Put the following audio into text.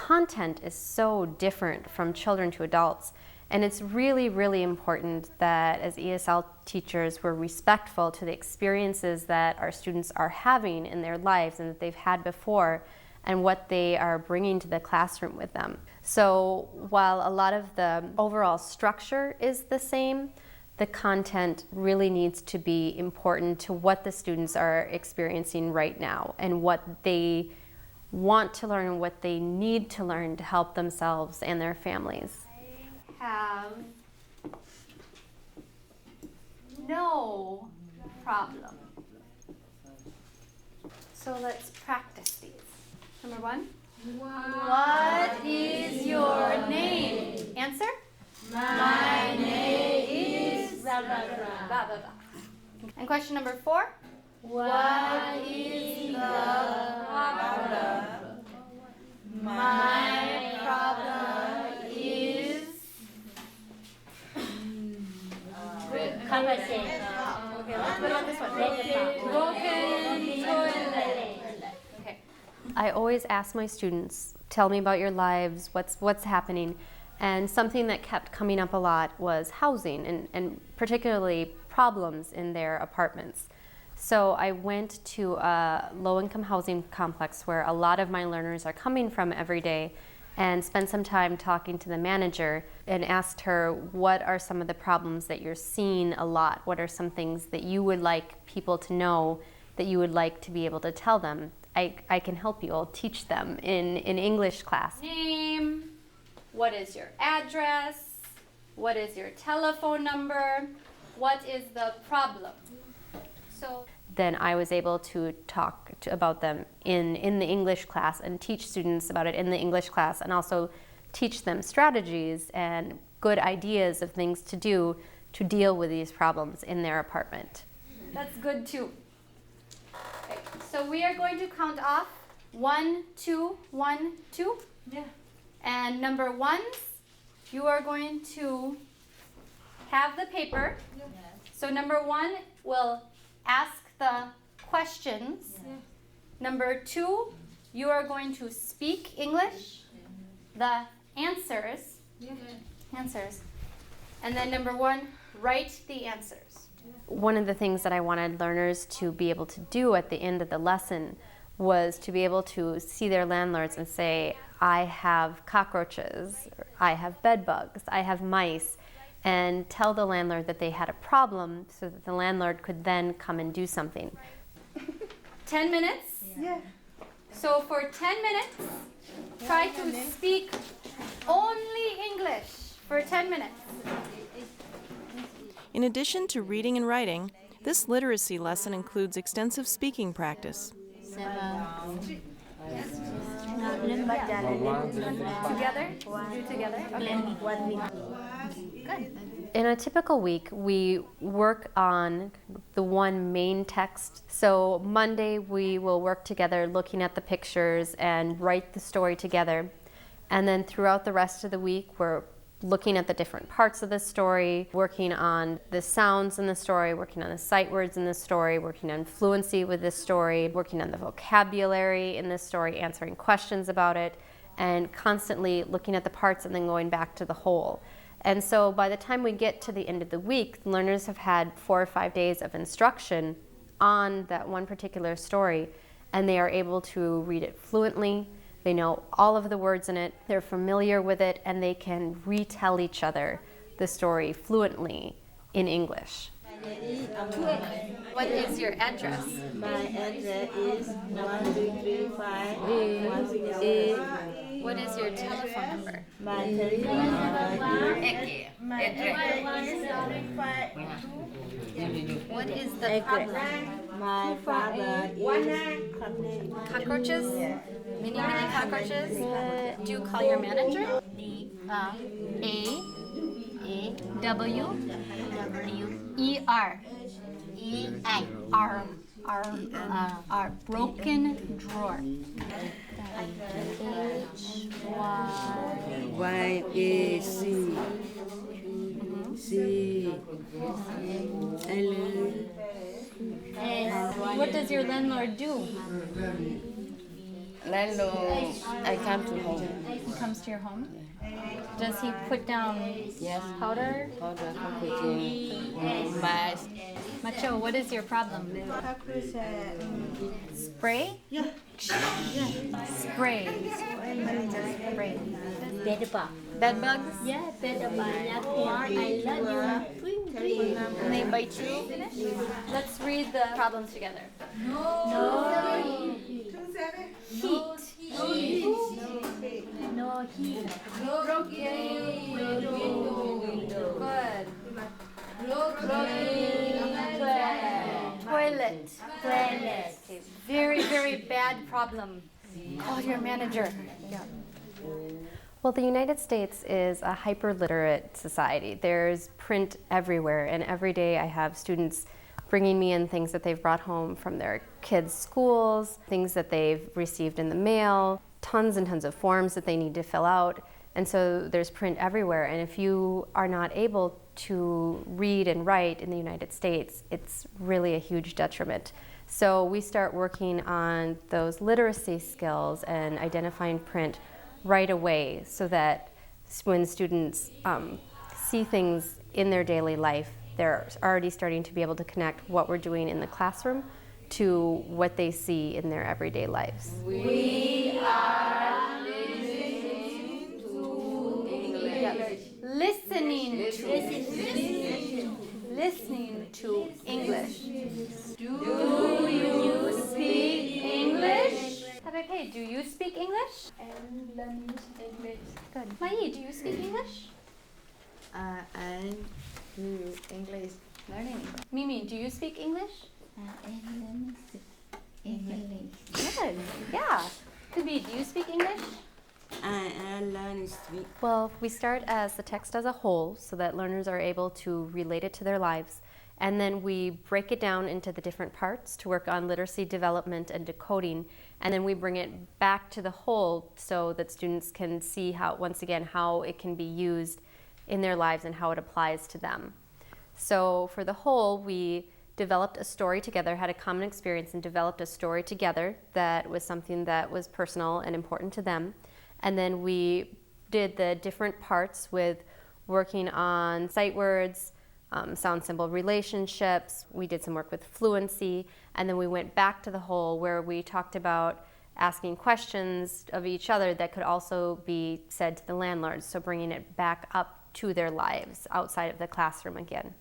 content is so different from children to adults. And it's really, really important that as ESL teachers, we're respectful to the experiences that our students are having in their lives and that they've had before, and what they are bringing to the classroom with them. So while a lot of the overall structure is the same, the content really needs to be important to what the students are experiencing right now and what they want to learn and what they need to learn to help themselves and their families. Have no problem. So let's practice these. Number one. What is your name? Answer? My name is blah, blah, blah. Blah, blah, blah. And question number 4. What is the problem? My problem is conversation. okay, let's put on this one. Broken toilet. Okay. I always ask my students, tell me about your lives, what's happening. And something that kept coming up a lot was housing and particularly problems in their apartments. So I went to a low-income housing complex where a lot of my learners are coming from every day, and spent some time talking to the manager and asked her, what are some of the problems that you're seeing a lot? What are some things that you would like people to know, that you would like to be able to tell them? I can help you, I'll teach them in English class. Name, what is your address, what is your telephone number, what is the problem? So then I was able to talk about them in the English class and teach students about it in the English class, and also teach them strategies and good ideas of things to do to deal with these problems in their apartment. that's good too. Okay, so we are going to count off 1, 2, 1, 2. Yeah. And number 1s, you are going to have the paper. Yes. So number 1 will ask the questions. Yeah. Number 2, you are going to speak English, the answers. Yeah. Answers. And then number 1, write the answers. One of the things that I wanted learners to be able to do at the end of the lesson was to be able to see their landlords and say, I have cockroaches, I have bed bugs, I have mice, and tell the landlord that they had a problem so that the landlord could then come and do something. 10 minutes. Yeah. So for 10 minutes, try to speak only English for 10 minutes. In addition to reading and writing, this literacy lesson includes extensive speaking practice. Together? Do together? Okay. Good. In a typical week, we work on the one main text. So Monday, we will work together looking at the pictures and write the story together. And then throughout the rest of the week, we're looking at the different parts of the story, working on the sounds in the story, working on the sight words in the story, working on fluency with the story, working on the vocabulary in the story, answering questions about it, and constantly looking at the parts and then going back to the whole. And so by the time we get to the end of the week, learners have had 4 or 5 days of instruction on that one particular story, and they are able to read it fluently. They know all of the words in it, they're familiar with it, and they can retell each other the story fluently in English. What is your address? My address is 1235 What is your telephone number? My telephone number What is the problem? My father is Cockroaches? Many cockroaches? Do you call your manager? A-W-E-R. R. Broken drawer. Y-A-C C-L. What does your landlord do? Landlord, I come to home. comes to your home? Does he put down Yes. powder? Powder computing. Mask. Macho, what is your problem? Spray? Yeah. Spray. Spray. Bed bugs? Yeah, better by I love you. And they bite you? Let's read the problems together. No. Heat. No heat. Good. Toilet. Toilet. Okay, very, very bad problem. Call your manager. Yeah. Well, the United States is a hyper-literate society. There's print everywhere, and every day I have students bringing me in things that they've brought home from their kids' schools, things that they've received in the mail, tons and tons of forms that they need to fill out. And so there's print everywhere, and if you are not able to read and write in the United States, it's really a huge detriment. So we start working on those literacy skills and identifying print right away so that when students see things in their daily life, they're already starting to be able to connect what we're doing in the classroom to what they see in their everyday lives. Listening to English. Do you speak English? Taipei, do you speak English? And learn English. Good. Mai, do you speak English? I do English. Learning. Mimi, do you speak English? And learn English. Good. Yeah. Kubi, do you speak English? I learn speak. Well, we start as the text as a whole so that learners are able to relate it to their lives. And then we break it down into the different parts to work on literacy development and decoding. And then we bring it back to the whole so that students can see how, once again, how it can be used in their lives and how it applies to them. So for the whole, we developed a story together, had a common experience and developed a story together that was something that was personal and important to them. And then we did the different parts with working on sight words, sound symbol relationships. We did some work with fluency, and then we went back to the whole where we talked about asking questions of each other that could also be said to the landlords, so bringing it back up to their lives outside of the classroom again.